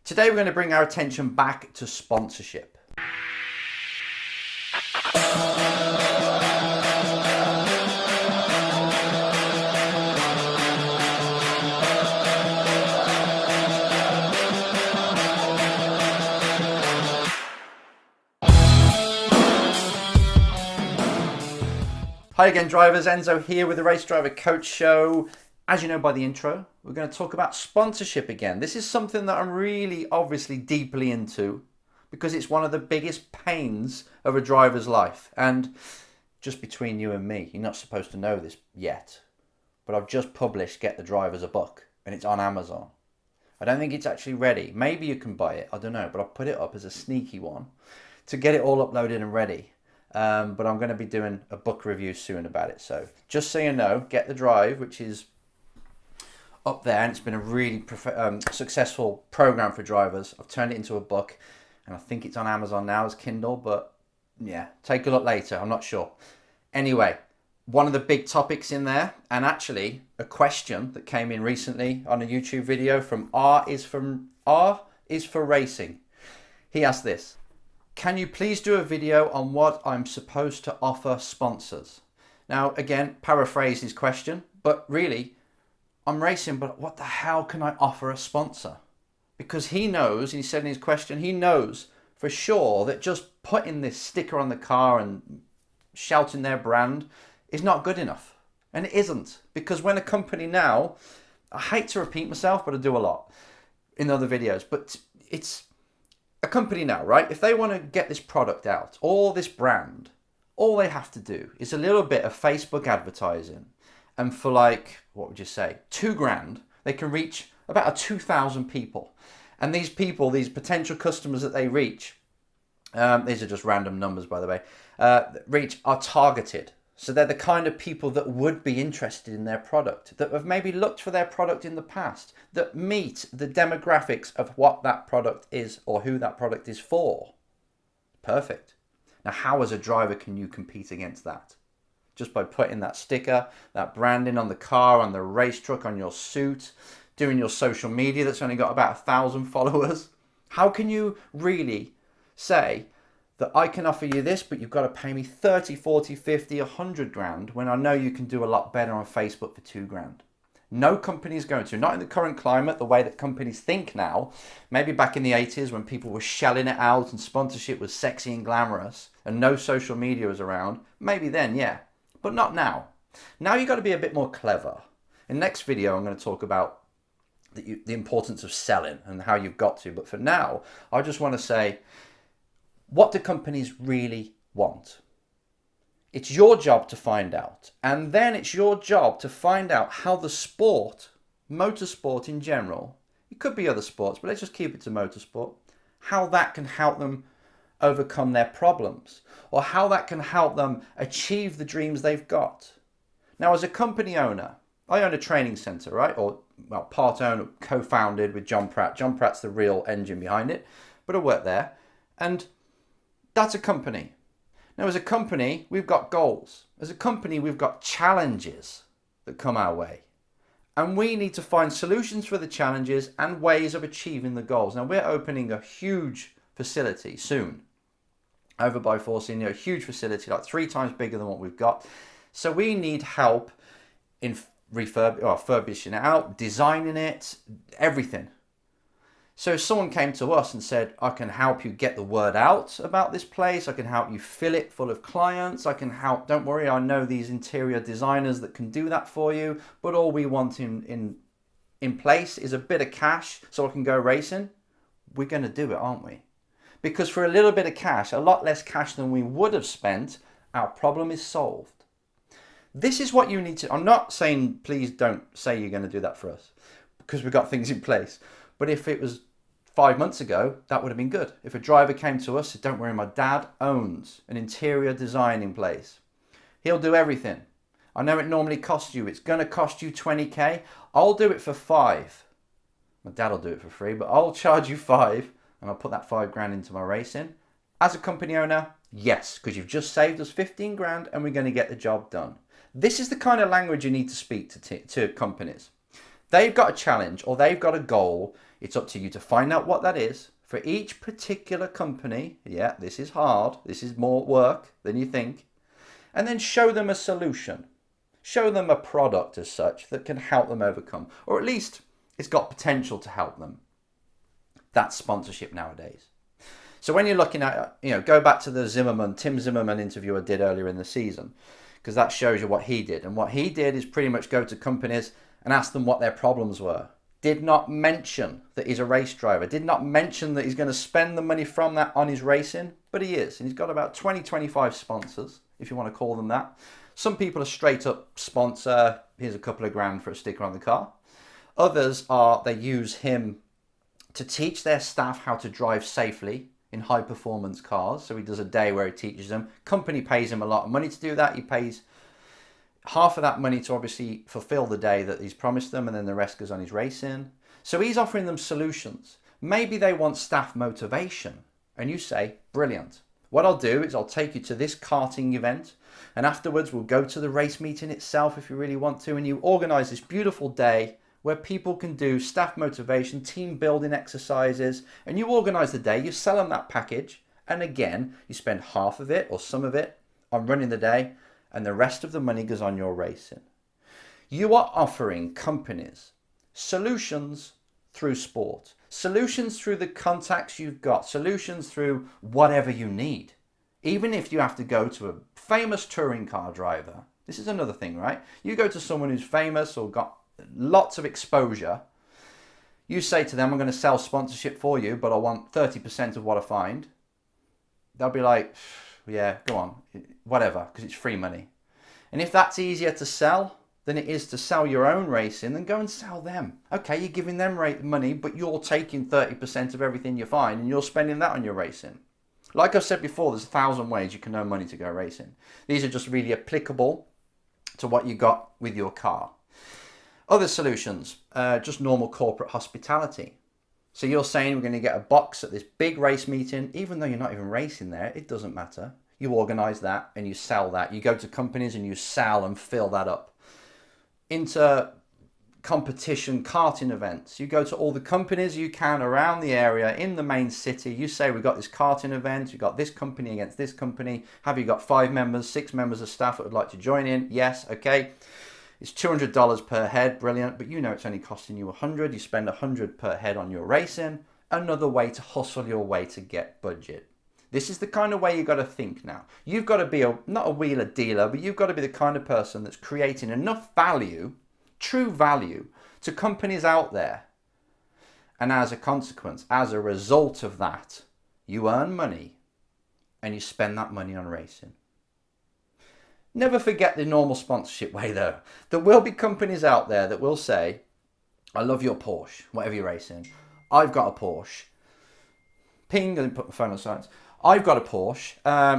Today we're going to bring our attention back to sponsorship. Hi again drivers, Enzo here with the Race Driver Coach Show. As you know by the intro, we're going to talk about sponsorship again. This is something that I'm really obviously deeply into because it's one of the biggest pains of a driver's life. And just between you and me, you're not supposed to know this yet, but I've just published Get the Drivers a Book and it's on Amazon. I don't think it's actually ready. Maybe you can buy it, I don't know, but I'll put it up as a sneaky one to get it all uploaded and ready. But I'm going to be doing a book review soon about it. So just so you know, Get the Drive, which is up there, and it's been a really successful program for drivers. I've turned it into a book, and I think it's on Amazon now as Kindle, but yeah, take a look later. I'm not sure. Anyway, one of the big topics in there, and actually a question that came in recently on a YouTube video from R is for Racing. He asked this: can you please do a video on what I'm supposed to offer sponsors? Now, again, paraphrase his question, but really, I'm racing, but what the hell can I offer a sponsor? Because he knows, and he said in his question, he knows for sure that just putting this sticker on the car and shouting their brand is not good enough. And it isn't. Because when a company now, I hate to repeat myself, but I do a lot in other videos, but it's a company now, right? If they want to get this product out or this brand, all they have to do is a little bit of Facebook advertising. And for like, what would you say, $2,000, they can reach about 2,000 people. And these people, these potential customers that they reach, these are just random numbers, by the way, reach are targeted. So they're the kind of people that would be interested in their product, that have maybe looked for their product in the past, that meet the demographics of what that product is or who that product is for. Perfect. Now, how as a driver can you compete against that? Just by putting that sticker, that branding on the car, on the race truck, on your suit, doing your social media that's only got about 1,000 followers. How can you really say that I can offer you this, but you've got to pay me 30, 40, 50, 100 grand when I know you can do a lot better on Facebook for $2,000? No company is going to, not in the current climate, the way that companies think now. Maybe back in the 80s when people were shelling it out and sponsorship was sexy and glamorous and no social media was around. Maybe then, yeah. But not now. Now you've got to be a bit more clever. In the next video, I'm going to talk about the importance of selling and how you've got to. But for now, I just want to say, what do companies really want? It's your job to find out. And then it's your job to find out how the sport, motorsport in general, it could be other sports, but let's just keep it to motorsport, how that can help them overcome their problems, or how that can help them achieve the dreams they've got. Now, as a company owner, I own a training center, right? Or, well, part owner, co-founded with John Pratt. John Pratt's the real engine behind it, but I work there. And that's a company. Now, as a company, we've got goals. As a company, we've got challenges that come our way. And we need to find solutions for the challenges and ways of achieving the goals. Now, we're opening a huge facility soon over by Force India, a huge facility, like 3 times bigger than what we've got. So we need help in refurbishing it out, designing it, everything. So if someone came to us and said, I can help you get the word out about this place, I can help you fill it full of clients, I can help, don't worry, I know these interior designers that can do that for you, but all we want in place is a bit of cash so I can go racing, we're going to do it, aren't we? Because for a little bit of cash, a lot less cash than we would have spent, our problem is solved. This is what you need to, I'm not saying please don't say you're going to do that for us, because we've got things in place. But if it was 5 months ago, that would have been good. If a driver came to us and said, don't worry, my dad owns an interior design in place. He'll do everything. I know it normally costs you, it's going to cost you 20K. I'll do it for 5. My dad will do it for free, but I'll charge you 5 and I'll put that 5 grand into my racing. As a company owner, yes, because you've just saved us 15 grand and we're going to get the job done. This is the kind of language you need to speak to companies. They've got a challenge or they've got a goal It's up to you to find out what that is for each particular company. Yeah, this is hard. This is more work than you think. And then show them a solution. Show them a product as such that can help them overcome, or at least it's got potential to help them. That's sponsorship nowadays. So when you're looking at, go back to the Tim Zimmerman interview I did earlier in the season, because that shows you what he did. And what he did is pretty much go to companies and ask them what their problems were. Did not mention that he's a race driver. Did not mention that he's going to spend the money from that on his racing. But he is. And he's got about 20, 25 sponsors, if you want to call them that. Some people are straight up sponsor. Here's a couple of grand for a sticker on the car. Others they use him to teach their staff how to drive safely in high performance cars. So he does a day where he teaches them. Company pays him a lot of money to do that. He pays half of that money to obviously fulfill the day that he's promised them, and then the rest goes on his racing. So he's offering them solutions. Maybe they want staff motivation, and you say, brilliant. What I'll do is I'll take you to this karting event, and afterwards we'll go to the race meeting itself if you really want to, and you organise this beautiful day where people can do staff motivation, team building exercises, and you organise the day, you sell them that package, and again, you spend half of it or some of it on running the day, and the rest of the money goes on your racing. You are offering companies solutions through sport, solutions through the contacts you've got, solutions through whatever you need. Even if you have to go to a famous touring car driver, this is another thing, right? You go to someone who's famous or got lots of exposure, you say to them, I'm going to sell sponsorship for you, but I want 30% of what I find. They'll be like, yeah, go on, whatever, because it's free money. And if that's easier to sell than it is to sell your own racing, then go and sell them. Okay, you're giving them money, but you're taking 30% of everything you find and you're spending that on your racing. Like I said before, there's 1,000 ways you can earn money to go racing. These are just really applicable to what you got with your car. Other solutions, just normal corporate hospitality. So you're saying we're going to get a box at this big race meeting, even though you're not even racing there, it doesn't matter. You organise that and you sell that. You go to companies and you sell and fill that up. Into competition karting events. You go to all the companies you can around the area in the main city. You say, we've got this karting event, you've got this company against this company. Have you got 5 members, 6 members of staff that would like to join in? Yes, okay. It's $200 per head, brilliant, but you know it's only costing you $100. You spend $100 per head on your racing. Another way to hustle your way to get budget. This is the kind of way you've got to think now. You've got to be not a wheeler dealer, but you've got to be the kind of person that's creating enough value, true value, to companies out there. And as a consequence, as a result of that, you earn money and you spend that money on racing. Never forget the normal sponsorship way though. There will be companies out there that will say, I love your Porsche, whatever you're racing. I've got a Porsche. Ping, and put my phone on silence. I've got a Porsche.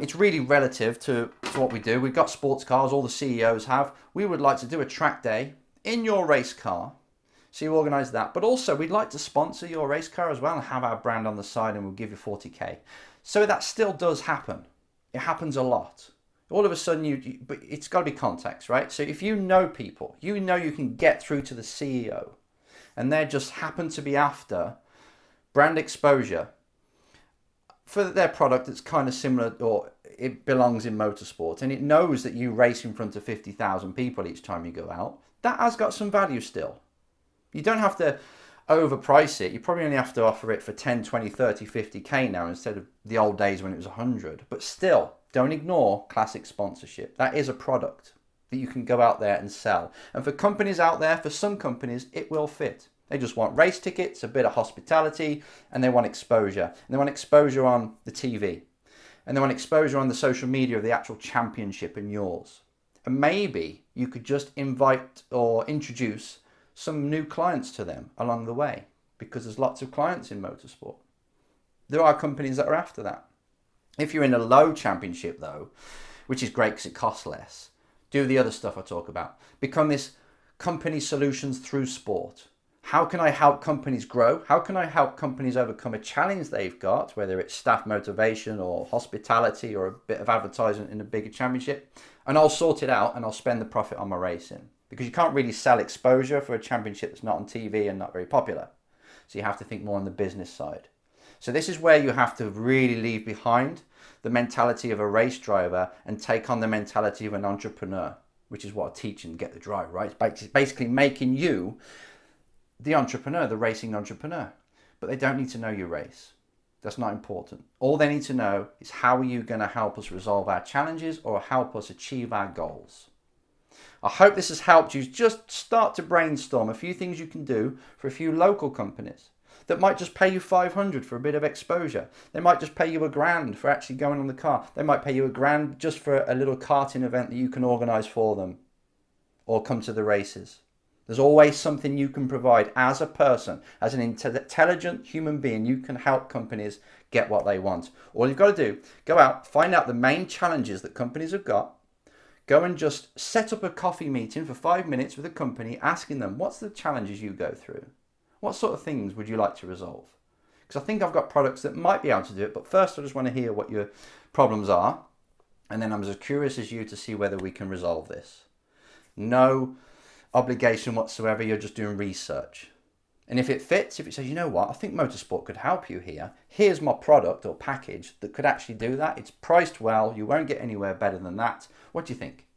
It's really relative to what we do. We've got sports cars, all the CEOs have. We would like to do a track day in your race car. So you organise that. But also we'd like to sponsor your race car as well and have our brand on the side, and we'll give you 40k. So that still does happen. It happens a lot. All of a sudden, but it's got to be context, right? So if you know people, you know you can get through to the CEO, and they just happen to be after brand exposure for their product that's kind of similar, or it belongs in motorsport, and it knows that you race in front of 50,000 people each time you go out, that has got some value still. You don't have to overprice it. You probably only have to offer it for 10, 20, 30, 50k now instead of the old days when it was 100. But still, don't ignore classic sponsorship. That is a product that you can go out there and sell. And for companies out there, for some companies, it will fit. They just want race tickets, a bit of hospitality, and they want exposure. And they want exposure on the TV. And they want exposure on the social media of the actual championship and yours. And maybe you could just invite or introduce some new clients to them along the way, because there's lots of clients in motorsport. There are companies that are after that. If you're in a low championship though, which is great because it costs less, do the other stuff I talk about. Become this company solutions through sport. How can I help companies grow? How can I help companies overcome a challenge they've got, whether it's staff motivation or hospitality or a bit of advertising in a bigger championship? And I'll sort it out and I'll spend the profit on my racing. Because you can't really sell exposure for a championship that's not on TV and not very popular. So you have to think more on the business side. So this is where you have to really leave behind the mentality of a race driver and take on the mentality of an entrepreneur, which is what I teach in Get the Drive, right? It's basically making you the entrepreneur, the racing entrepreneur. But they don't need to know your race. That's not important. All they need to know is how are you going to help us resolve our challenges or help us achieve our goals. I hope this has helped you just start to brainstorm a few things you can do for a few local companies that might just pay you $500 for a bit of exposure. They might just pay you $1,000 for actually going on the car. They might pay you $1,000 just for a little karting event that you can organize for them or come to the races. There's always something you can provide as a person, as an intelligent human being. You can help companies get what they want. All you've got to do, go out, find out the main challenges that companies have got, go and just set up a coffee meeting for 5 minutes with a company, asking them, what's the challenges you go through? What sort of things would you like to resolve? Because I think I've got products that might be able to do it, but first I just want to hear what your problems are, and then I'm as curious as you to see whether we can resolve this. No obligation whatsoever, you're just doing research. And if it fits, if it says, you know what, I think Motorsport could help you here, here's my product or package that could actually do that, it's priced well, you won't get anywhere better than that, what do you think?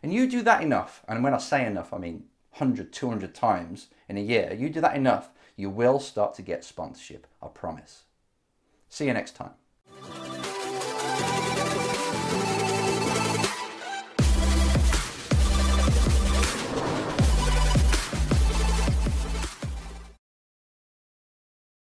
And you do that enough, and when I say enough, I mean 100, 200 times in a year, you do that enough, you will start to get sponsorship, I promise. See you next time.